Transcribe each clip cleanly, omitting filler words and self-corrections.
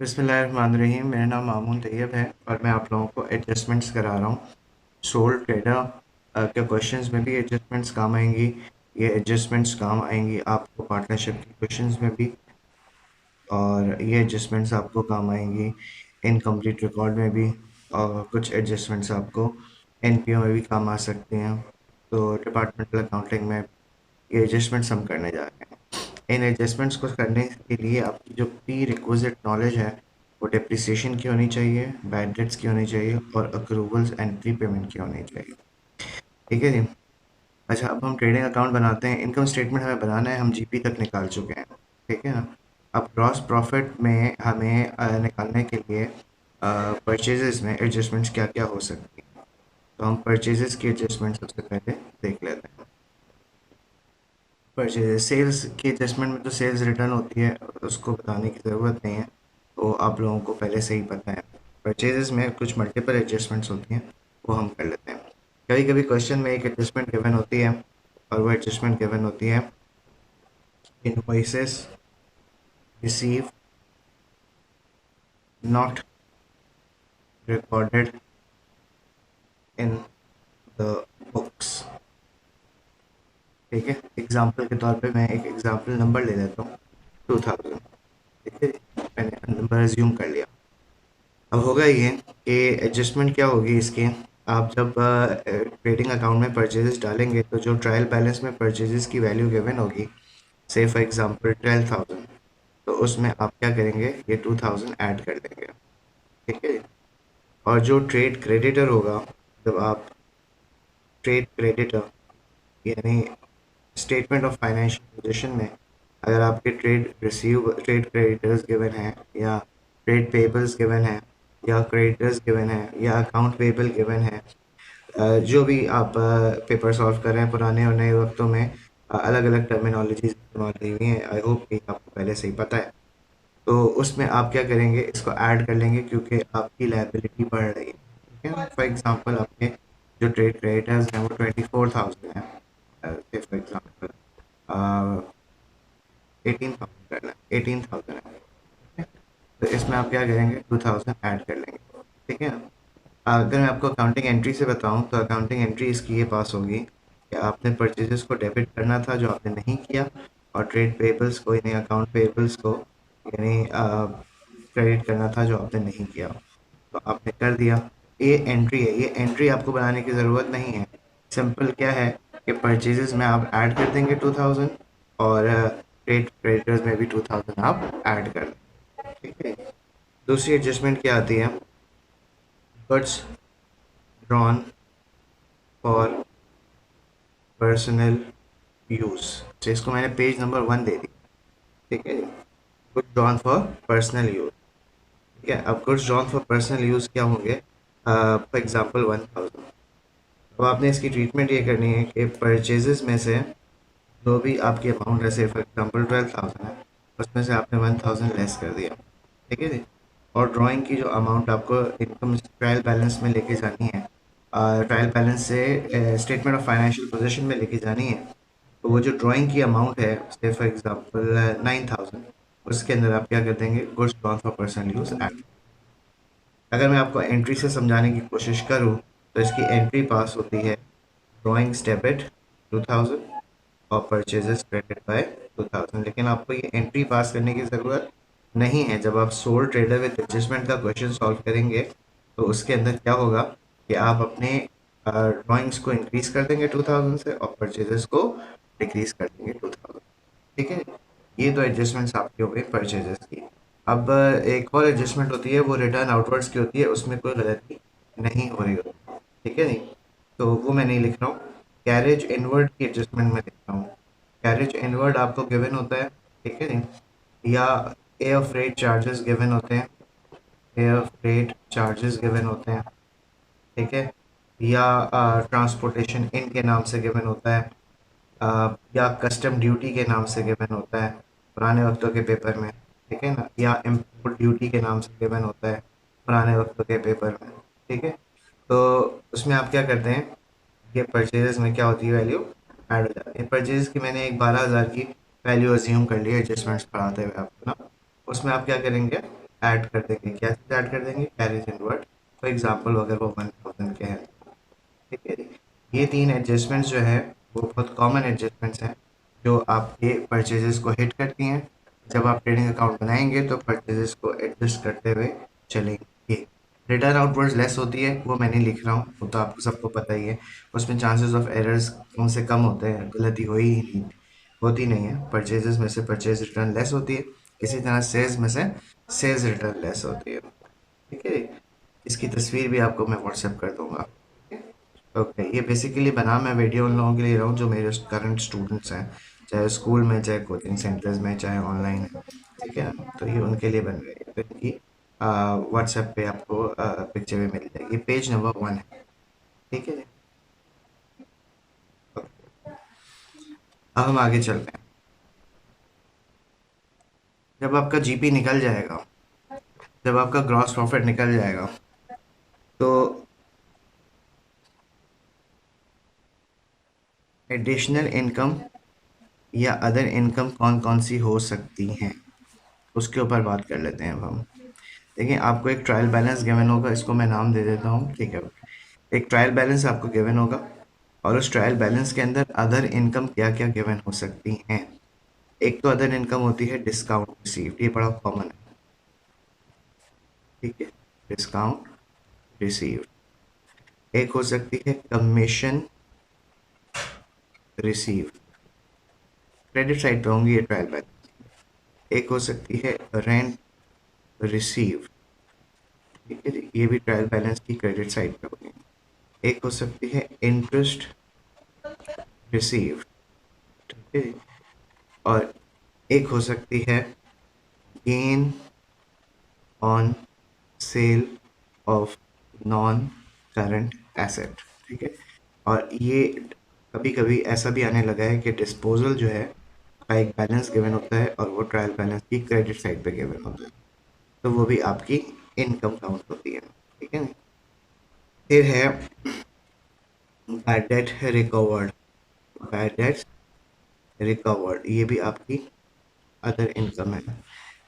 बिस्मिल्लाहिर्रहमानिर्रहीम। मेरा नाम मामून तैयब है और मैं आप लोगों को एडजस्टमेंट्स करा रहा हूँ। सोल ट्रेडर के क्वेश्चंस में भी एडजस्टमेंट्स काम आएंगी। ये एडजस्टमेंट्स काम आएंगी आपको पार्टनरशिप के क्वेश्चंस में भी, और ये एडजस्टमेंट्स आपको काम आएंगी इनकम्प्लीट रिकॉर्ड में भी, और कुछ एडजस्टमेंट्स आपको एनपीओ में भी काम आ सकते हैं। तो डिपार्टमेंटल अकाउंटिंग में ये एडजस्टमेंट्स हम करने जा रहे हैं। इन एडजस्टमेंट्स को करने के लिए आपकी जो प्री रिक्विजिट नॉलेज है वो डेप्रिसिएशन की होनी चाहिए, बैड डेट्स की होनी चाहिए और अक्रूवल्स एंड प्री पेमेंट की होनी चाहिए। ठीक है जी। अच्छा, अब हम ट्रेडिंग अकाउंट बनाते हैं। इनकम स्टेटमेंट हमें बनाना है, हम जीपी तक निकाल चुके हैं। ठीक है ना। अब ग्रॉस प्रॉफिट में हमें निकालने के लिए परचेजेस में एडजस्टमेंट्स क्या क्या हो सकती हैं। तो हम परचेजेस की एडजस्टमेंट सबसे पहले देख लेते हैं। परचेज सेल्स की एडजस्टमेंट में तो सेल्स रिटर्न होती है, उसको बताने की ज़रूरत नहीं है, तो आप लोगों को पहले से ही पता है। परचेजेस में कुछ मल्टीपल एडजस्टमेंट्स होती हैं, वो हम कर लेते हैं। कभी कभी क्वेश्चन में एक एडजस्टमेंट गिवन होती है, और वो एडजस्टमेंट गिवन होती है invoices receive not recorded in the books. ठीक है, एग्जाम्पल के तौर पे मैं एक एग्जाम्पल नंबर ले लेता हूँ, 2000। ठीक है, मैंने नंबर एज्यूम कर लिया। अब होगा ये कि एडजस्टमेंट क्या होगी इसकी। आप जब ट्रेडिंग अकाउंट में परचेजेस डालेंगे तो जो ट्रायल बैलेंस में परचेजेस की वैल्यू गिवन होगी, से फॉर एग्जांपल 12,000, तो उसमें आप क्या करेंगे, ये 2,000 ऐड कर देंगे। ठीक है। और जो ट्रेड क्रेडिटर होगा, जब आप ट्रेड क्रेडिटर यानी स्टेटमेंट ऑफ फाइनेंशियल पोजीशन में अगर आपके ट्रेड क्रेडिटर्स गिवन हैं, या ट्रेड पेबल्स गिवन हैं, या क्रेडिटर्स गिवन हैं, या अकाउंट पेबल गिवन है, जो भी आप पेपर सॉल्व कर रहे हैं पुराने और नए वक्तों में अलग अलग टर्मिनोलॉजीज इस्तेमाल की हुई हैं। आई होप कि आपको पहले से ही पता है। तो उसमें आप क्या करेंगे, इसको ऐड कर लेंगे क्योंकि आपकी लायबिलिटी बढ़ रही है। ठीक है ना। फॉर एग्जांपल आपके जो ट्रेड क्रेडिटर्स हैं वो 24,000 है, फॉर एग्जांपल 18,000 करना है, 18,000 है। ठीक है? तो इसमें आप क्या करेंगे, 2,000 ऐड कर लेंगे। ठीक है ना। अगर मैं आपको अकाउंटिंग एंट्री से बताऊं तो अकाउंटिंग एंट्री इसकी ये पास होगी कि आपने परचेजेस को डेबिट करना था जो आपने नहीं किया, और ट्रेड पेबल्स को यानी अकाउंट पेबल्स को यानी क्रेडिट करना था जो आपने नहीं किया, तो आपने कर दिया। ये एंट्री है, ये एंट्री आपको बनाने की ज़रूरत नहीं है। सिंपल क्या है कि परचेजेस में आप ऐड कर देंगे 2,000, और ट्रेड क्रेडिटर्स में भी 2,000 आप ऐड कर दें। ठीक है। दूसरी एडजस्टमेंट क्या आती है, goods drawn for personal use. तो इसको मैंने पेज नंबर 1 दे दिया। ठीक है। Goods drawn for personal use. ठीक है। अब goods drawn for personal use क्या होंगे, फॉर एग्जांपल 1,000। अब आपने इसकी ट्रीटमेंट ये करनी है कि परचेजेस में से जो भी आपकी अमाउंट है, फॉर एग्जांपल 12,000 है, उसमें से आपने 1,000 लेस कर दिया। ठीक है जी। और ड्राइंग की जो अमाउंट आपको इनकम ट्रायल बैलेंस में लेके जानी है, ट्रायल बैलेंस से स्टेटमेंट ऑफ फाइनेंशियल पोजीशन में लेके जानी है, तो वो जो ड्राइंग की अमाउंट है, से फॉर एग्जांपल 9,000, उसके अंदर आप क्या कर देंगे, goods drawn for personal use add. अगर मैं आपको एंट्री से समझाने की कोशिश करूँ तो इसकी एंट्री पास होती है ड्राइंग्स डेबिट 2,000 और परचेजेस क्रेडिट बाय 2,000। लेकिन आपको ये एंट्री पास करने की ज़रूरत नहीं है। जब आप सोल ट्रेडर विद एडजस्टमेंट का क्वेश्चन सॉल्व करेंगे तो उसके अंदर क्या होगा कि आप अपने ड्राइंग्स को इंक्रीज कर देंगे 2,000 से, और परचेजेस को डिक्रीज कर देंगे 2,000। ठीक है। ये दो एडजस्टमेंट्स आपकी हो गई परचेजेस की। अब एक और एडजस्टमेंट होती है, वो रिटर्न आउटवर्ड्स की होती है, उसमें कोई गलती नहीं हो रही होती। ठीक है नहीं। तो वो मैं नहीं लिख रहा हूँ, कैरेज इनवर्ड की एडजस्टमेंट में लिख रहा हूँ। कैरेज इनवर्ड आपको गिवन होता है। ठीक है नहीं। या एयर फ्रेट चार्जेस गिवन होते हैं, एयर फ्रेट चार्जेस गिवन होते हैं। ठीक है। या ट्रांसपोर्टेशन इन के नाम से गिवन होता है, या कस्टम ड्यूटी के नाम से गिवन होता है पुराने वक्तों के पेपर में। ठीक है ना। या इम्पोर्ट ड्यूटी के नाम से गिवन होता है पुराने वक्तों के पेपर में। ठीक है। तो उसमें आप क्या करते हैं, ये परचेजेस में क्या होती है, वैल्यू ऐड हो जाती है। परचेज की मैंने एक 12,000 की वैल्यू अज्यूम कर ली है एडजस्टमेंट्स पढ़ाते हुए आपको ना। उसमें आप क्या करेंगे, ऐड कर देंगे। क्या चीज़ ऐड कर देंगे? Carriage inward. फॉर एग्जाम्पल अगर वो 1000 के हैं, ठीक है जी। ये तीन एडजस्टमेंट्स जो है वो बहुत कॉमन एडजस्टमेंट्स हैं जो आपके परचेजेस को हिट करती हैं। जब आप ट्रेडिंग अकाउंट बनाएंगे तो परचेजेस को एडजस्ट करते हुए चलेंगे। रिटर्न आउटवर्ड्स लेस होती है, वो मैं नहीं लिख रहा हूँ, वो तो आपको सबको पता ही है। उसमें चांसेस ऑफ एरर्स उनसे कम होते हैं, गलती हो ही नहीं होती नहीं है। परचेजेस में से परचेज रिटर्न लेस होती है, इसी तरह सेल्स में से सेल्स रिटर्न लेस होती है। ठीक है, इसकी तस्वीर भी आपको मैं व्हाट्सएप कर दूंगा। ओके, ये बेसिकली बना मैं वीडियो उन लोगों के लिए रहा हूँ जो मेरे करंट स्टूडेंट्स हैं, चाहे स्कूल में, चाहे कोचिंग सेंटर्स में, चाहे ऑनलाइन है। ठीक है, तो ये उनके लिए बन रही है, तो इनकी व्हाट्सएप पे आपको पिक्चर भी मिल जाएगी। पेज नंबर 1 है। ठीक है जी। अब हम आगे चलते हैं। जब आपका जीपी निकल जाएगा, जब आपका ग्रॉस प्रॉफिट निकल जाएगा, तो एडिशनल इनकम या अदर इनकम कौन कौन सी हो सकती हैं, उसके ऊपर बात कर लेते हैं अब हम। देखिए, आपको एक ट्रायल बैलेंस गिवन होगा, इसको मैं नाम दे देता हूँ, ठीक है। एक ट्रायल बैलेंस आपको गिवन होगा और उस ट्रायल बैलेंस के अंदर अदर इनकम क्या क्या गिवन हो सकती हैं। एक तो अदर इनकम होती है डिस्काउंट रिसीव्ड, ये बड़ा कॉमन है। ठीक है, डिस्काउंट रिसीव्ड। एक हो सकती है कमीशन रिसीव्ड, क्रेडिट साइड पे होंगी ये ट्रायल बैलेंस। एक हो सकती है रेंट रिसीव्ड, ठीक है जी, ये भी ट्रायल बैलेंस की क्रेडिट साइड पे होगी। एक हो सकती है इंटरेस्ट रिसीव्ड, ठीक है जी। और एक हो सकती है gain on sale of non current asset, ठीक है। और ये कभी कभी ऐसा भी आने लगा है कि डिस्पोजल जो है का एक बैलेंस गिवन होता है और वो ट्रायल बैलेंस की क्रेडिट साइड पे गिवन होता है, तो वो भी आपकी इनकम काउंट होती है। ठीक है। फिर है bad debt recovered, bad debt recovered, ये भी आपकी अदर इनकम है।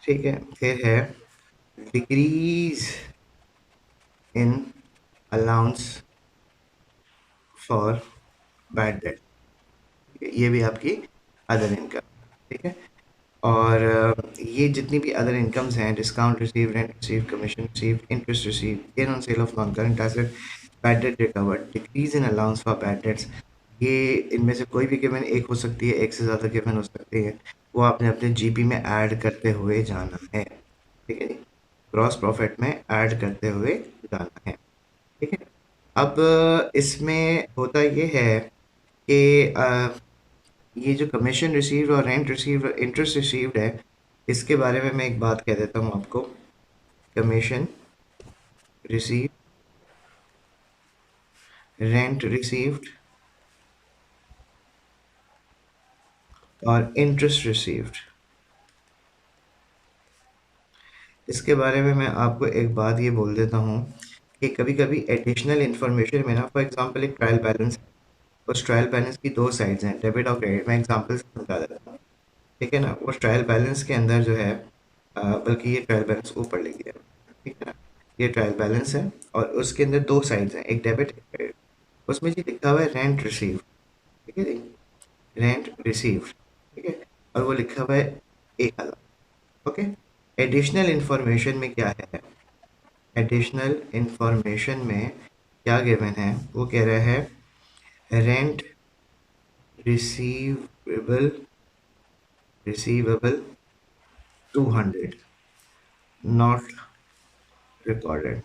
ठीक है। फिर है decrease in allowance for bad debt, ये भी आपकी अदर इनकम। ठीक है। और ये जितनी भी अदर इनकम्स हैं, discount receive, rent receive, commission receive, interest receive, gain on sale of non current asset, bad debt recovered, decrease in allowance for bad dates, ये इनमें से कोई भी गिवन एक हो सकती है, एक से ज़्यादा गिवन हो सकती है, वो आपने अपने जीपी में ऐड करते हुए जाना है। ठीक है जी, ग्रॉस प्रॉफिट में ऐड करते हुए जाना है। ठीक है। अब इसमें होता ये है कि ये जो कमीशन रिसीव्ड और रेंट रिसीव्ड और इंटरेस्ट रिसीव्ड है, इसके बारे में मैं एक बात कह देता हूँ आपको। कमीशन रिसीव, रेंट रिसीव्ड और इंटरेस्ट रिसीव्ड, इसके बारे में मैं आपको एक बात ये बोल देता हूँ कि कभी कभी एडिशनल इन्फॉर्मेशन में ना, फॉर एग्जांपल एक ट्रायल बैलेंस, उस ट्रायल बैलेंस की दो साइड्स हैं, डेबिट और क्रेडिट। मैं एग्जांपल से समझा देता हूँ, ठीक है ना। उस ट्रायल बैलेंस के अंदर जो है बल्कि ये ट्रायल बैलेंस ऊपर लिख दिया, ठीक है ना। ये ट्रायल बैलेंस है और उसके अंदर दो साइड्स हैं, एक डेबिट एक क्रेडिट। उसमें जी लिखा हुआ है रेंट रिसीव, ठीक है जी, रेंट रिसीव, ठीक है। और वो लिखा हुआ है एक अलग। ओके। एडिशनल इंफॉर्मेशन में क्या है, एडिशनल इंफॉर्मेशन में क्या गिवन है, वो कह रहा है rent receivable, receivable 200 not recorded,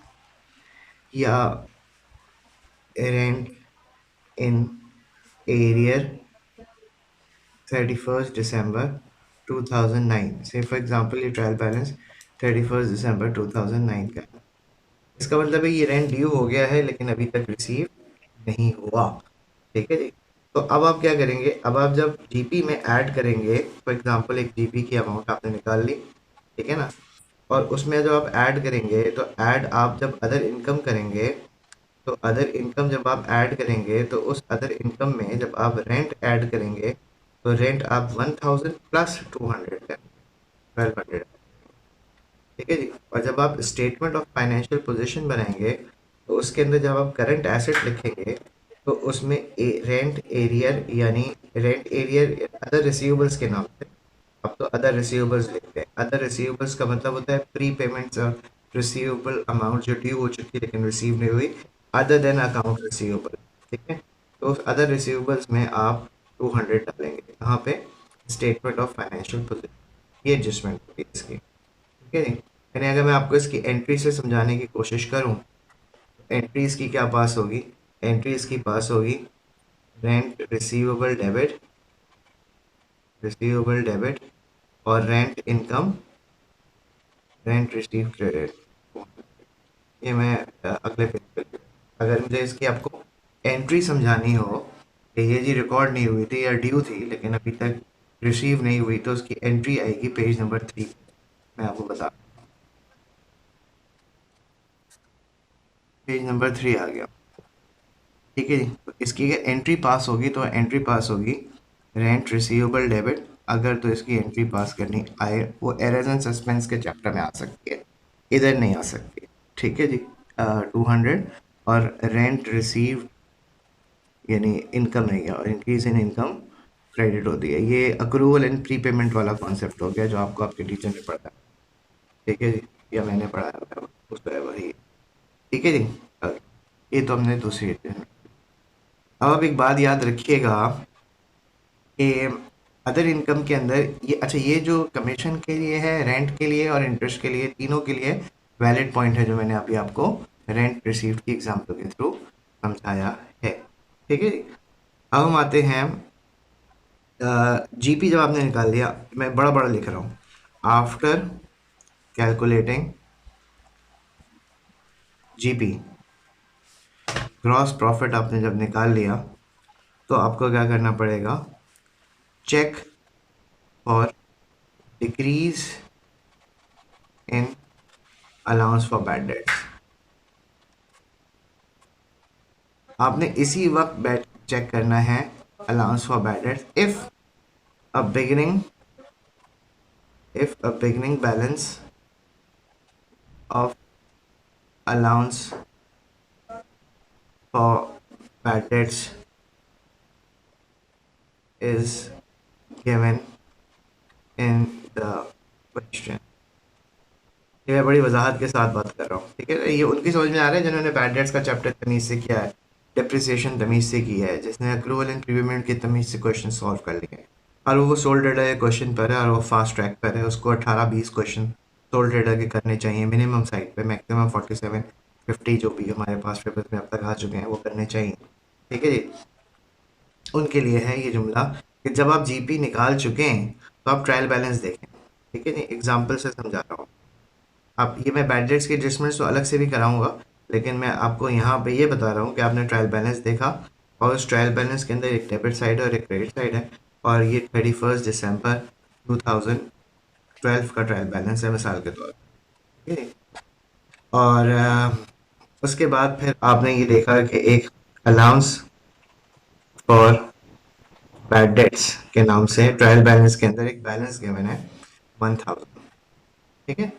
या रेंट इन एरियर 31 दिसंबर 2009, से फॉर एग्जांपल ये ट्रायल बैलेंस 31 दिसंबर 2009 का है। इसका मतलब है ये रेंट ड्यू हो गया है लेकिन अभी तक रिसीव नहीं हुआ। ठीक है जी। तो अब आप क्या करेंगे, अब आप जब जीपी में ऐड करेंगे, फॉर एग्जांपल एक जीपी की अमाउंट आपने निकाल ली, ठीक है ना। और उसमें जब आप ऐड करेंगे तो ऐड आप जब अदर इनकम करेंगे, तो अदर इनकम जब आप ऐड करेंगे तो उस अदर इनकम में जब आप रेंट ऐड करेंगे तो रेंट आप 1000 प्लस 200 1200, ठीक है जी। और जब आप स्टेटमेंट ऑफ फाइनेंशियल पोजीशन बनाएंगे तो उसके अंदर जब आप करंट एसेट लिखेंगे तो उसमें रेंट एरियर यानी रेंट एरियर अदर रिसीवेबल्स के नाम से अब तो अदर रिसीवेबल्स लिखते हैं। अदर रिसीवेबल्स का मतलब होता है प्री पेमेंट्स और रिसीवेबल अमाउंट जो ड्यू हो चुकी है लेकिन रिसीव नहीं हुई, अदर देन अकाउंट रिसीवेबल। ठीक है, तो उस अदर रिसीवेबल्स में आप 200 डालेंगे कहाँ पे, स्टेटमेंट ऑफ फाइनेंशियल पोजीशन। ये एडजस्टमेंट होगी इसकी। ठीक है जी। यानी अगर मैं आपको इसकी एंट्री से समझाने की कोशिश करूं, एंट्री इसकी क्या पास होगी, एंट्री इसकी पास होगी रेंट रिसीवेबल डेबिट और rent income, rent receive credit. ये मैं अगले पेज पे अगर मुझे इसकी आपको एंट्री समझानी हो कि ये जी रिकॉर्ड नहीं हुई थी या ड्यू थी लेकिन अभी तक रिसीव नहीं हुई, तो उसकी एंट्री आएगी पेज नंबर 3। मैं आपको बता, पेज नंबर 3 आ गया। ठीक है जी। तो इसकी अगर एंट्री पास होगी तो एंट्री पास होगी रेंट रिसीवेबल डेबिट। अगर तो इसकी एंट्री पास करनी आए वो एरर्स एंड सस्पेंस के चैप्टर में आ सकती है, इधर नहीं आ सकती। ठीक है जी। 200 और रेंट रिसीव यानी इनकम नहीं है और इंक्रीज इन इनकम क्रेडिट होती है। ये अक्रूवल एंड प्री पेमेंट वाला कॉन्सेप्ट हो गया जो आपको आपके टीचर ने पढ़ा है। ठीक है जी, या मैंने पढ़ाया है उसका वही। ठीक है जी। ये तो हमने दूसरी। अब आप एक बात याद रखिएगा कि अदर इनकम के अंदर ये, अच्छा ये जो कमीशन के लिए है, रेंट के लिए और इंटरेस्ट के लिए, तीनों के लिए वैलिड पॉइंट है जो मैंने अभी आपको रेंट रिसीव्ड की एग्जाम्पल के थ्रू समझाया है। ठीक है जी। अब हम आते हैं जीपी। जब आपने निकाल लिया, मैं बड़ा बड़ा लिख रहा हूँ, after calculating GP, gross profit आपने जब निकाल लिया तो आपको क्या करना पड़ेगा, check for decrease in allowance for bad debts. आपने इसी वक्त बैठ चेक करना है allowance for bad debts a beginning if a beginning balance of allowance for bad debts is given in the question. ये मैं बड़ी वजाहत के साथ बात कर रहा हूँ। ठीक है, ये उनकी समझ में आ रहा है जिन्होंने बैड डेट्स का चैप्टर तमीज से किया है, डिप्रिसिएशन तमीज से किया है, जिसने अक्रूवल एंड प्रीपेमेंट की तमीज से क्वेश्चन सॉल्व कर लिए हैं और वो सोल ट्रेडर के क्वेश्चन पर है और वो फास्ट ट्रैक पर है। उसको 18-20 क्वेश्चन सोल ट्रेडर के करने चाहिए मिनिमम साइड पे, मैक्सिमम 47-50 जो भी हमारे पास पेपर्स में अब तक आ चुके हैं वो करने चाहिए। ठीक है जी। उनके लिए है ये जुमला कि जब आप जीपी निकाल चुके हैं तो आप ट्रायल बैलेंस देखें। ठीक है जी, एग्जाम्पल से समझा रहा हूँ। आप ये मैं बैड डेट्स के एडजस्टमेंट्स तो अलग से भी कराऊंगा, लेकिन मैं आपको यहाँ पे ये बता रहा हूँ कि आपने ट्रायल बैलेंस देखा और उस ट्रायल बैलेंस के अंदर एक डेबिट साइड और एक क्रेडिट साइड है और ये 31 दिसंबर 2012 का ट्रायल बैलेंस है मिसाल के तौर पर। ठीक है। और उसके बाद फिर आपने ये देखा कि एक अलाउंस फॉर बैड डेट्स के नाम से ट्रायल बैलेंस के अंदर एक बैलेंस गिवन है 1000। ठीक है,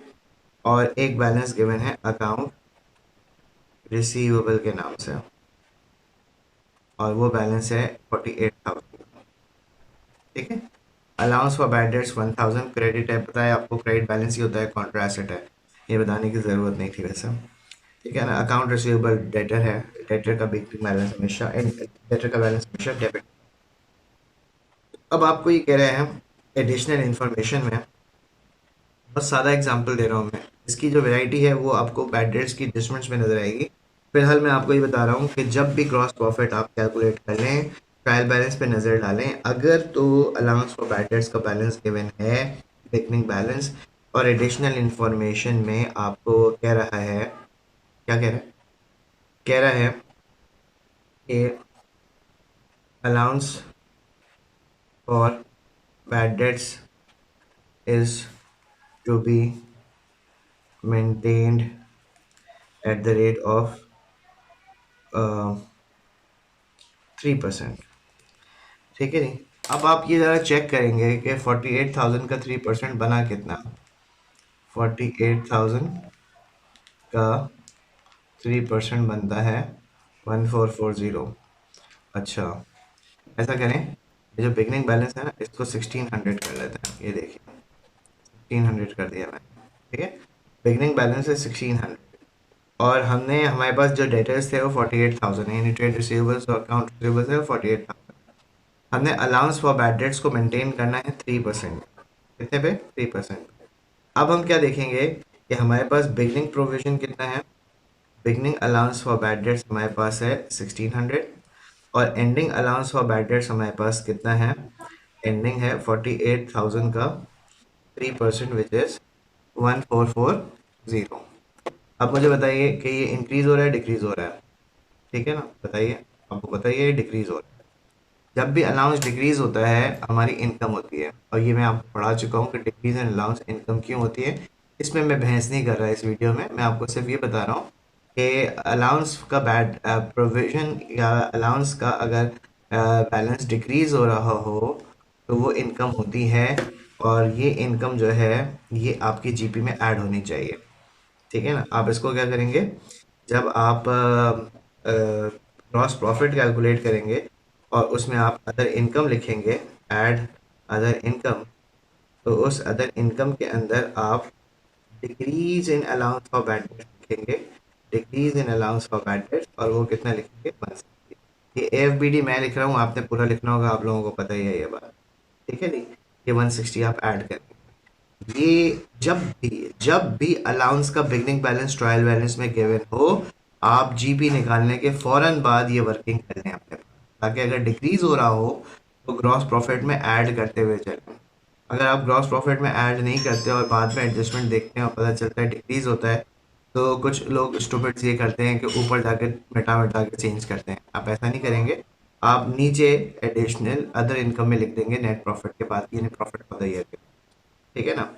और एक बैलेंस गिवन है अकाउंट रिसीवेबल के नाम से और वो बैलेंस है 48,000। ठीक है, allowance for bad dates 1000, credit है, पता है आपको क्रेडिट बैलेंस ही होता है, कॉन्ट्रा एसेट है, ये बताने की ज़रूरत नहीं थी वैसे। ठीक है ना, अकाउंट रिसीवेबल डेटर है, डेटर का बिग बैलेंस हमेशा डेटर का बैलेंस हमेशा डेबिट। अब आपको ये कह रहे हैं एडिशनल इन्फॉर्मेशन में, बस सादा एग्जांपल दे रहा हूँ मैं, इसकी जो वैरायटी है वो आपको बैड डेट्स की एडजस्टमेंट्स में नजर आएगी। फिलहाल मैं आपको ये बता रहा हूँ कि जब भी ग्रॉस प्रॉफिट आप कैलकुलेट कर लें, ट्रायल बैलेंस पे नज़र डालें, अगर तो अलाउंस फॉर बैड डेट्स का बैलेंस गिवन है बिगनिंग बैलेंस और एडिशनल इंफॉर्मेशन में आपको कह रहा है, क्या कह रहा है, कह रहा है कि allowance for bad debts is to be maintained at the rate of 3%। ठीक है जी। अब आप ये ज़रा चेक करेंगे कि 48,000 का 3% बना कितना। 48,000 का 3% बनता है 1440। अच्छा, ऐसा करें, ये जो बिगनिंग बैलेंस है ना इसको 1600 कर लेते हैं। ये देखिए 1600 कर दिया मैंने, ठीक है। बिगनिंग बैलेंस है 1600 और हमने हमारे पास जो डेटर्स थे वो 48,000 है, यानी ट्रेड रिसीवेबल्स और अकाउंट रिसीवेबल्स है 48,000। हमने अलाउंस फॉर बैड डेट्स को मेंटेन करना है 3%। कितने पे? 3%। अब हम क्या देखेंगे कि हमारे पास बिगनिंग प्रोविजन कितना है। Beginning allowance for bad dates हमारे पास है 1600 और ending allowance for bad dates हमारे पास कितना है। एंडिंग है 48,000 का 3% विच इज 1440। अब मुझे बताइए कि ये इंक्रीज हो रहा है डिक्रीज हो रहा है, ठीक है ना, बताइए। आपको बताइए डिक्रीज हो रहा है। जब भी अलाउंस डिक्रीज होता है हमारी इनकम होती है, और ये मैं आपको पढ़ा चुका हूँ कि डिक्रीज इन अलाउंस इनकम क्यों होती है। इसमें मैं बहस नहीं कर रहा इस वीडियो में, मैं आपको सिर्फ ये बता रहा हूँ कि अलाउंस का बैड प्रोविजन या अलाउंस का अगर बैलेंस डिक्रीज हो रहा हो तो वो इनकम होती है, और ये इनकम जो है ये आपकी जीपी में ऐड होनी चाहिए, ठीक है ना। आप इसको क्या करेंगे, जब आप ग्रॉस प्रॉफिट कैलकुलेट करेंगे और उसमें आप अदर इनकम लिखेंगे, ऐड अदर इनकम, तो उस अदर इनकम के अंदर आप decrease in allowance for bad debts लिखेंगे, decrease in allowance for bad debts, और वो कितना लिखेंगे 160। ये एफबीडी मैं लिख रहा हूँ, आपने पूरा लिखना होगा, आप लोगों को पता ही है ये बात, ठीक है जी। ये 160 आप ऐड करेंगे। ये जब भी अलाउंस का बिगनिंग बैलेंस ट्रायल बैलेंस में गिवन हो, आप जीपी निकालने के फौरन बाद ये वर्किंग कर लें अपने पास, ताकि अगर डिक्रीज हो रहा हो तो ग्रॉस प्रॉफिट में ऐड करते हुए चलें। अगर आप ग्रॉस प्रॉफिट में ऐड नहीं करते और बाद में एडजस्टमेंट देखते हैं और पता चलता है डिक्रीज होता है, तो कुछ लोग स्टूपिड्स ये करते हैं कि ऊपर जाकर मिटा मिटा के चेंज करते हैं। आप ऐसा नहीं करेंगे, आप नीचे एडिशनल अदर इनकम में लिख देंगे नेट प्रॉफिट के बाद, ये net profit for the year के, ठीक है ना।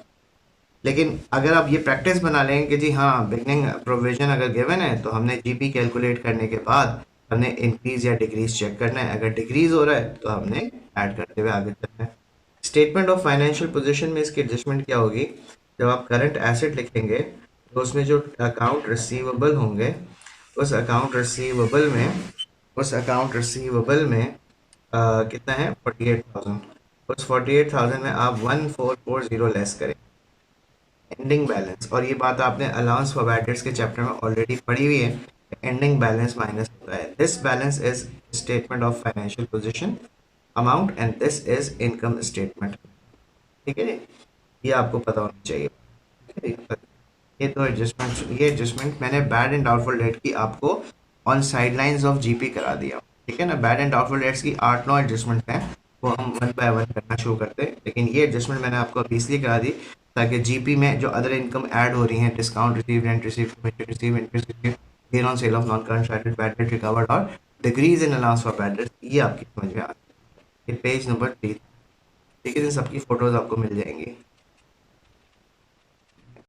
लेकिन अगर आप ये प्रैक्टिस बना लें कि जी हाँ बिगनिंग प्रोविजन अगर गिवन है तो हमने जीपी कैलकुलेट करने के बाद हमने इंक्रीज या डिक्रीज चेक करना है, अगर डिक्रीज हो रहा है तो हमने ऐड करते हुए आगे चलना है। स्टेटमेंट ऑफ फाइनेंशियल पोजीशन में इसकी एडजस्टमेंट क्या होगी, जब आप करंट एसेट लिखेंगे तो उसमें जो अकाउंट रिसीवेबल होंगे, उस अकाउंट रिसीवेबल में उस अकाउंट रिसीवेबल में कितना है 48,000, उस 48,000 में आप 1440 लेस करें एंडिंग बैलेंस। और ये बात आपने अलाउंस फॉर बैड डेट्स के चैप्टर में ऑलरेडी पढ़ी हुई है, एंडिंग बैलेंस माइनस होता है। This balance is statement of financial position amount and this is income statement, ठीक है जी। ये आपको पता होना चाहिए, ठीक है। ये तो एडजस्टमेंट मैंने बैड एंड डाउटफुल डेट की आपको ऑन साइडलाइंस ऑफ जीपी करा दिया, ठीक है ना। बैड एंड डाउटफुल डेट्स की 8-9 एडजस्टमेंट हैं, वो हम वन बाय वन करना शुरू करते हैं, लेकिन ये एडजस्टमेंट मैंने आपको अभी इसलिए करा दी ताकि जीपी में जो अदर इनकम ऐड हो रही हैं, discount receive, rent receive, commission receive, interest receive, gain on sale of non current asset, bad debt recovered और decrease in allowance for bad debt, ये आपकी समझ में आ गई। ये पेज नंबर 3, ठीक है, इन सबकी फोटोज आपको मिल जाएंगी।